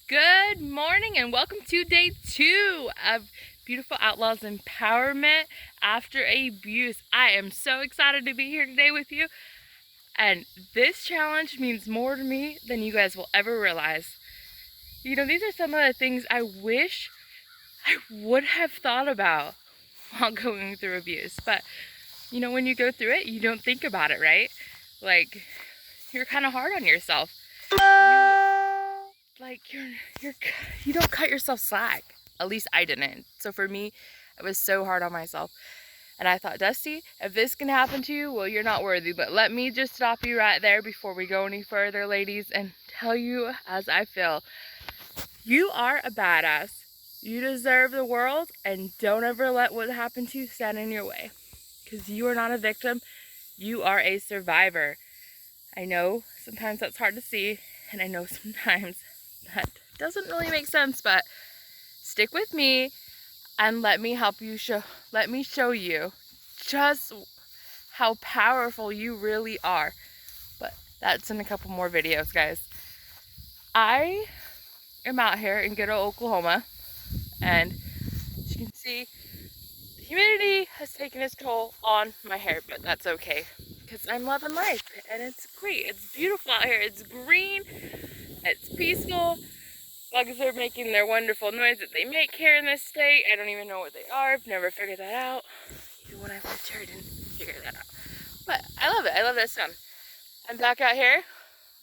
Good morning and welcome to day 2 of Beautiful Outlaws Empowerment After Abuse. I am so excited to be here today with you, and this challenge means more to me than you guys will ever realize. You know, these are some of the things I wish I would have thought about while going through abuse, but you know, when you go through it, you don't think about it, right? Like, you're kind of hard on yourself. You don't cut yourself slack. At least I didn't. So for me, it was so hard on myself. And I thought, Dusty, if this can happen to you, well, you're not worthy. But let me just stop you right there before we go any further, ladies, and tell you as I feel. You are a badass. You deserve the world, and don't ever let what happened to you stand in your way. Because you are not a victim. You are a survivor. I know sometimes that's hard to see, and I know sometimes that doesn't really make sense, but stick with me and let me show you just how powerful you really are. But that's in a couple more videos, guys. I am out here in good old Oklahoma, and as you can see, the humidity has taken its toll on my hair, but that's okay because I'm loving life and it's great. It's beautiful out here. It's green, it's peaceful. Bugs are making their wonderful noise that they make here in this state. I don't even know what they are. I've never figured that out. Even when I lived here, I didn't figure that out. But I love it. I love this sun. I'm back out here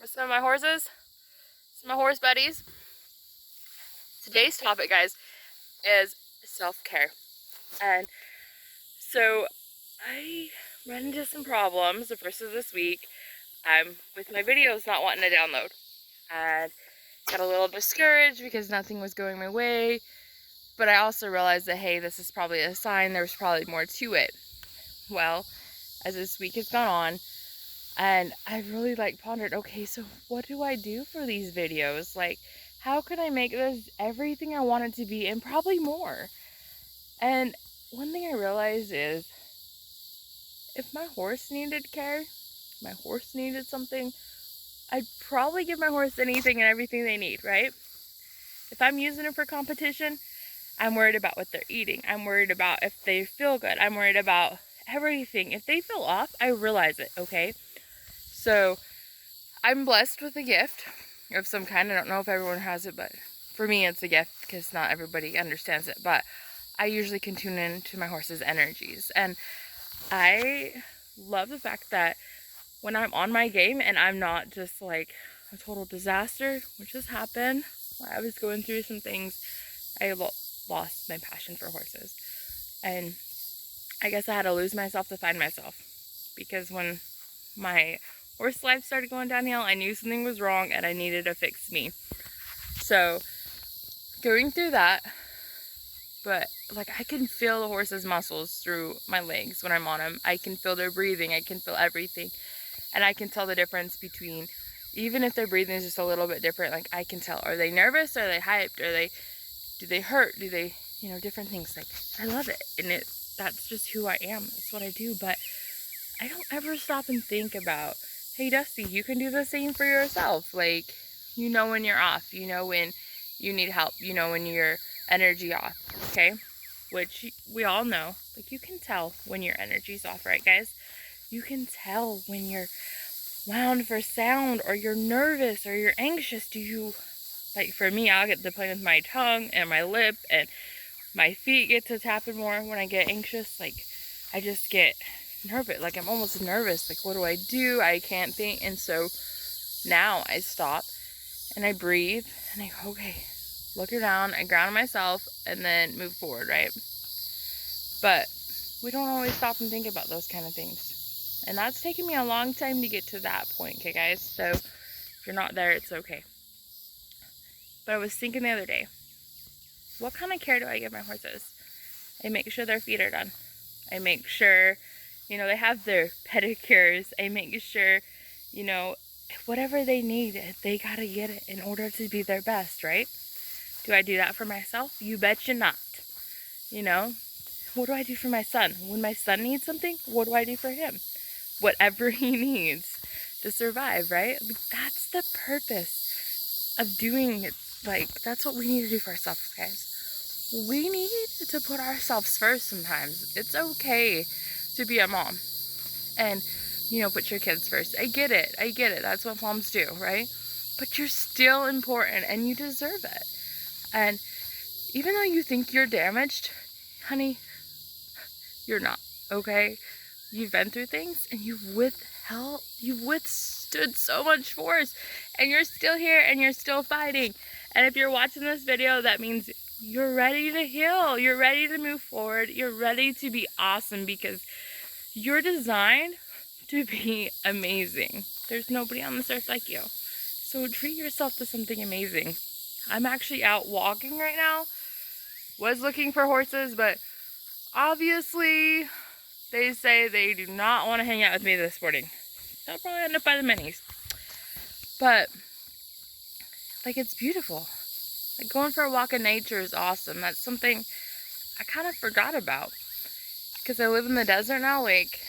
with some of my horses, some of my horse buddies. Today's topic, guys, is self-care. And so I ran into some problems the first of this week with my videos not wanting to download. And got a little discouraged because nothing was going my way. But I also realized that, hey, this is probably a sign there's probably more to it. Well, as this week has gone on, and I really pondered, okay, so what do I do for these videos? Like, how can I make this everything I want it to be and probably more? And one thing I realized is if my horse needed care, my horse needed something, I'd probably give my horse anything and everything they need, right? If I'm using it for competition, I'm worried about what they're eating. I'm worried about if they feel good. I'm worried about everything. If they feel off, I realize it, okay? So I'm blessed with a gift of some kind. I don't know if everyone has it, but for me it's a gift because not everybody understands it. But I usually can tune into my horse's energies. And I love the fact that when I'm on my game and I'm not just like a total disaster, which has happened, I was going through some things, I lost my passion for horses. And I guess I had to lose myself to find myself. Because when my horse life started going downhill, I knew something was wrong and I needed to fix me. So going through that, but like I can feel the horse's muscles through my legs when I'm on them. I can feel their breathing. I can feel everything. And I can tell the difference between, even if their breathing is just a little bit different, like I can tell, are they nervous? Are they hyped? Do they hurt? Do they, different things. Like, I love it. And that's just who I am. That's what I do. But I don't ever stop and think about, hey, Dusty, you can do the same for yourself. Like, you know when you're off. You know when you need help. You know when your energy off. Okay? Which we all know. Like, you can tell when your energy's off, right, guys? You can tell when you're wound for sound, or you're nervous, or you're anxious. Like for me, I'll get to play with my tongue and my lip, and my feet get to tapping more when I get anxious. Like, I just get nervous. Like, I'm almost nervous. Like, what do I do? I can't think. And so now I stop and I breathe and I go, okay, look around, I ground myself, and then move forward, right? But we don't always stop and think about those kind of things. And that's taken me a long time to get to that point, okay, guys? So if you're not there, it's okay. But I was thinking the other day, what kind of care do I give my horses? I make sure their feet are done. I make sure, they have their pedicures. I make sure, whatever they need, they gotta get it in order to be their best, right? Do I do that for myself? You betcha not. What do I do for my son? When my son needs something, what do I do for him? Whatever he needs to survive, right? That's the purpose of doing Like, that's what we need to do for ourselves, guys. We need to put ourselves first sometimes. It's okay to be a mom and, put your kids first. I get it. That's what moms do, right? But you're still important and you deserve it. And even though you think you're damaged, honey, you're not, okay? You've been through things and you've withstood so much force, and you're still here and you're still fighting. And if you're watching this video, that means you're ready to heal. You're ready to move forward. You're ready to be awesome, because you're designed to be amazing. There's nobody on this earth like you. So treat yourself to something amazing. I'm actually out walking right now. Was looking for horses, but obviously they say they do not want to hang out with me this morning. They'll probably end up by the minis. But, like, it's beautiful. Like, going for a walk in nature is awesome. That's something I kind of forgot about. Because I live in the desert now, like,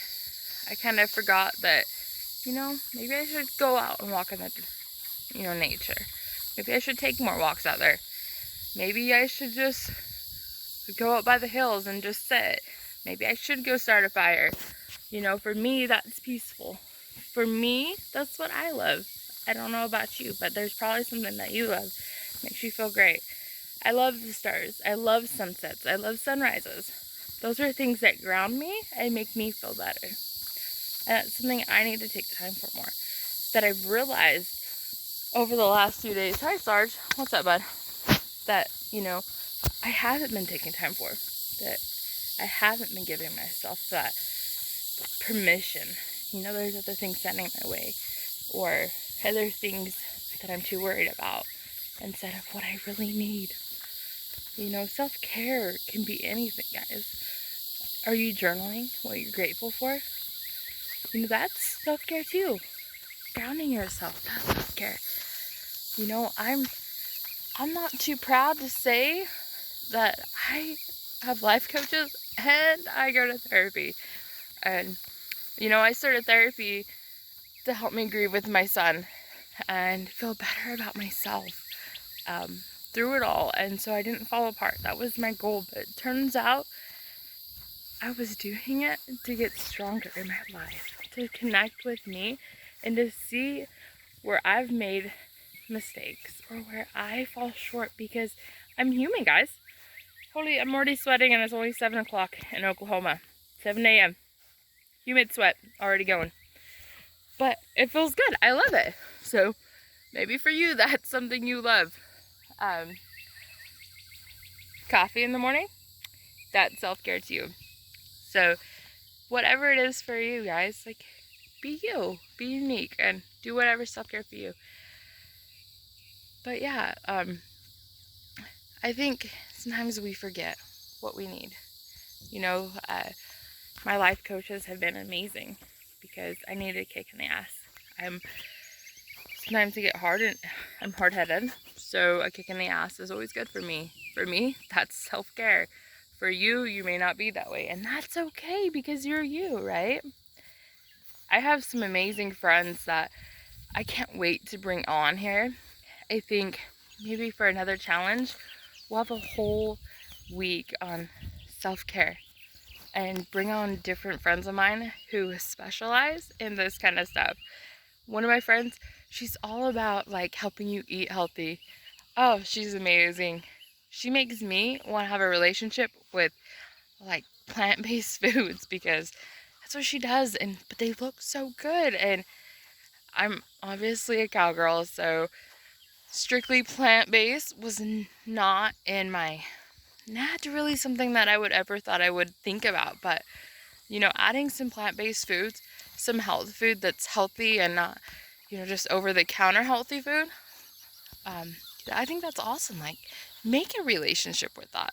I kind of forgot that, maybe I should go out and walk in the, nature. Maybe I should take more walks out there. Maybe I should just go up by the hills and just sit. Maybe I should go start a fire. For me, that's peaceful. For me, that's what I love. I don't know about you, but there's probably something that you love. Makes you feel great. I love the stars. I love sunsets. I love sunrises. Those are things that ground me and make me feel better. And that's something I need to take the time for more. That I've realized over the last few days. Hi, Sarge. What's up, bud? That, I haven't been taking time for. That I haven't been giving myself that permission. There's other things standing in my way, or other things that I'm too worried about instead of what I really need. Self-care can be anything, guys. Are you journaling what you're grateful for? That's self-care too. Grounding yourself, that's self-care. I'm not too proud to say that I have life coaches and I go to therapy. And, I started therapy to help me grieve with my son and feel better about myself through it all. And so I didn't fall apart. That was my goal. But it turns out I was doing it to get stronger in my life, to connect with me and to see where I've made mistakes or where I fall short, because I'm human, guys. Holy, I'm already sweating and it's only 7 o'clock in Oklahoma. 7 a.m. Humid sweat already going. But it feels good. I love it. So maybe for you, that's something you love. Coffee in the morning, that's self-care to you. So whatever it is for you, guys, like, be you, be unique, and do whatever self-care for you. But yeah, I think sometimes we forget what we need. My life coaches have been amazing because I needed a kick in the ass. Sometimes I get hard and I'm hard-headed, so a kick in the ass is always good for me. For me, that's self-care. For you, you may not be that way, and that's okay because you're you, right? I have some amazing friends that I can't wait to bring on here. I think maybe for another challenge, we'll have a whole week on self-care and bring on different friends of mine who specialize in this kind of stuff. One of my friends, she's all about like helping you eat healthy. Oh, she's amazing. She makes me want to have a relationship with like plant-based foods because that's what she does, but they look so good. And I'm obviously a cowgirl, so strictly plant-based was not really something that I would ever thought I would think about. But adding some plant-based foods, some health food that's healthy and not just over-the-counter healthy food, I think that's awesome. Like, make a relationship with that.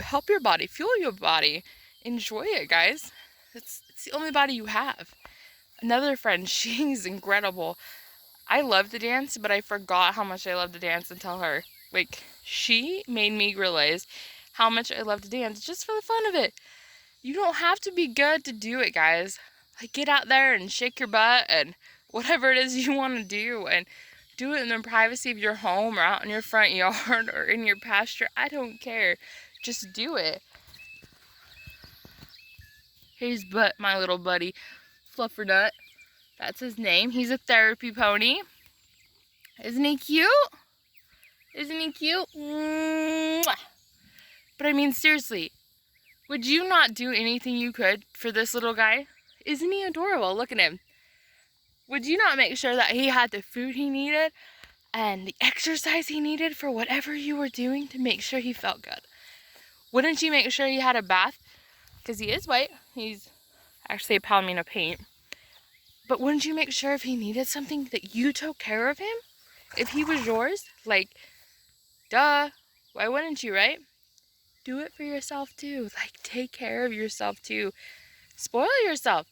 Help your body, fuel your body, enjoy it, guys. It's the only body you have. Another friend, she's incredible. I love to dance, but I forgot how much I love to dance until her. Like, she made me realize how much I love to dance just for the fun of it. You don't have to be good to do it, guys. Like, get out there and shake your butt and whatever it is you want to do and Do it in the privacy of your home or out in your front yard or in your pasture. I don't care. Just do it. Here's my little buddy, Fluffernut. That's his name. He's a therapy pony. Isn't he cute? Isn't he cute? Mwah. But I mean, seriously, would you not do anything you could for this little guy? Isn't he adorable? Look at him. Would you not make sure that he had the food he needed and the exercise he needed for whatever you were doing to make sure he felt good? Wouldn't you make sure he had a bath? Because he is white. He's actually a Palomino paint. But wouldn't you make sure if he needed something that you took care of him? If he was yours? Like, duh. Why wouldn't you, right? Do it for yourself too. Like, take care of yourself too. Spoil yourself.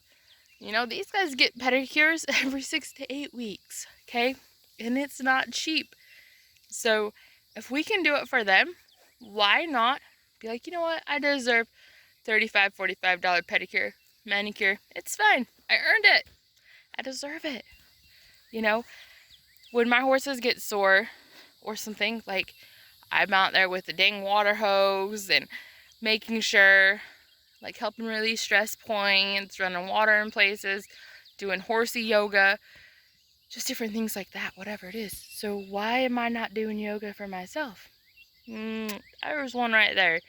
You know, these guys get pedicures every 6 to 8 weeks, okay? And it's not cheap. So if we can do it for them, why not be like, you know what? I deserve $35, $45 pedicure, manicure. It's fine. I earned it. I deserve it. You know, when my horses get sore or something, like, I'm out there with the dang water hose and making sure, like, helping release stress points, running water in places, doing horsey yoga, just different things like that, whatever it is. So why am I not doing yoga for myself? There's one right there.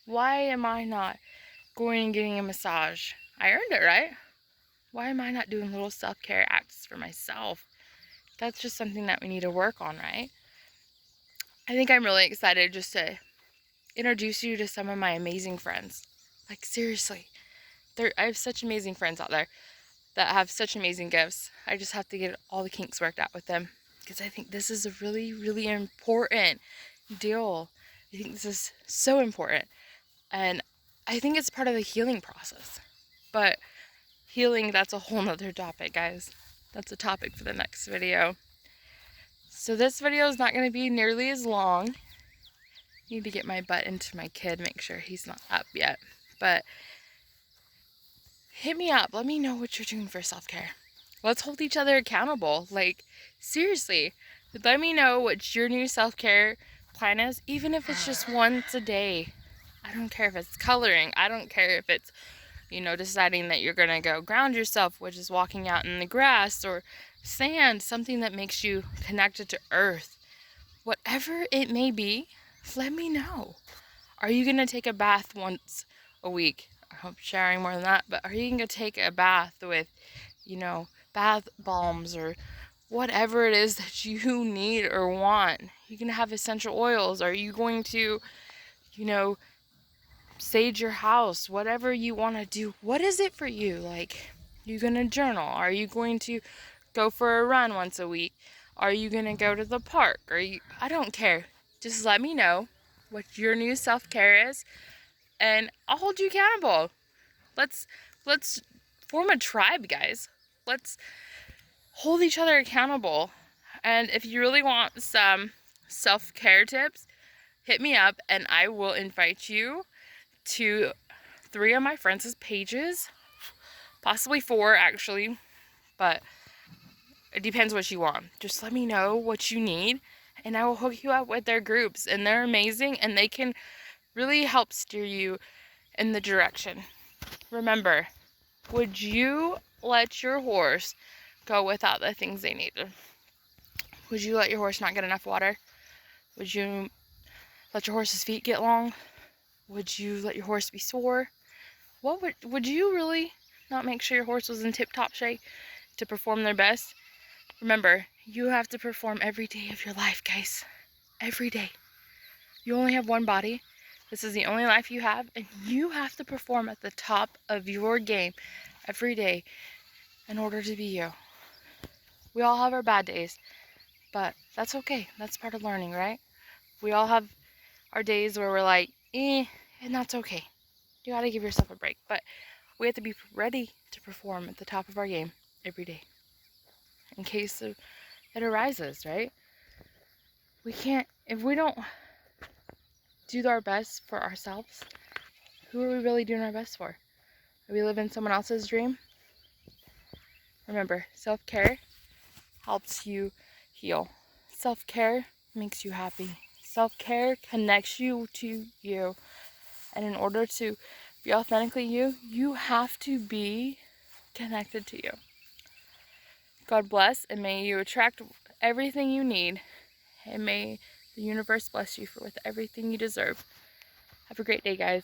Why am I not going and getting a massage? I earned it, right? Why am I not doing little self-care acts for myself? That's just something that we need to work on, right? I think I'm really excited just to introduce you to some of my amazing friends. Like, seriously, I have such amazing friends out there that have such amazing gifts. I just have to get all the kinks worked out with them because I think this is a really, really important deal. I think this is so important. And I think it's part of the healing process. But healing, that's a whole nother topic, guys. That's a topic for the next video. So this video is not going to be nearly as long. I need to get my butt into my kid, make sure he's not up yet. But hit me up. Let me know what you're doing for self-care. Let's hold each other accountable. Like, seriously, let me know what your new self-care plan is, even if it's just once a day. I don't care if it's coloring. I don't care if it's, you know, deciding that you're going to go ground yourself, which is walking out in the grass or sand, something that makes you connected to earth. Whatever it may be, let me know. Are you going to take a bath once a week? I hope sharing more than that, but are you going to take a bath with, you know, bath bombs or whatever it is that you need or want? You're going to have essential oils. Are you going to, you know, sage your house? Whatever you want to do. What is it for you? Like, you're going to journal? Are you going to go for a run once a week? Are you going to go to the park? I don't care. Just let me know what your new self-care is, and I'll hold you accountable. Let's form a tribe, guys. Let's hold each other accountable. And if you really want some self-care tips, hit me up and I will invite you to 3 of my friends' pages. Possibly 4, actually. But it depends what you want. Just let me know what you need and I will hook you up with their groups. And they're amazing and they can really help steer you in the direction. Remember, would you let your horse go without the things they need? Would you let your horse not get enough water? Would you let your horse's feet get long? Would you let your horse be sore? What would you really not make sure your horse was in tip-top shape to perform their best? Remember, you have to perform every day of your life, guys. Every day. You only have one body. This is the only life you have, and you have to perform at the top of your game every day in order to be you. We all have our bad days, but that's okay. That's part of learning, right? We all have our days where we're like, and that's okay. You gotta give yourself a break, but we have to be ready to perform at the top of our game every day in case it arises, right? We can't, if we don't do our best for ourselves, who are we really doing our best for? Are we living someone else's dream? Remember, self-care helps you heal. Self-care makes you happy. Self-care connects you to you. And in order to be authentically you, you have to be connected to you. God bless, and may you attract everything you need, and may the universe bless you with everything you deserve. Have a great day, guys.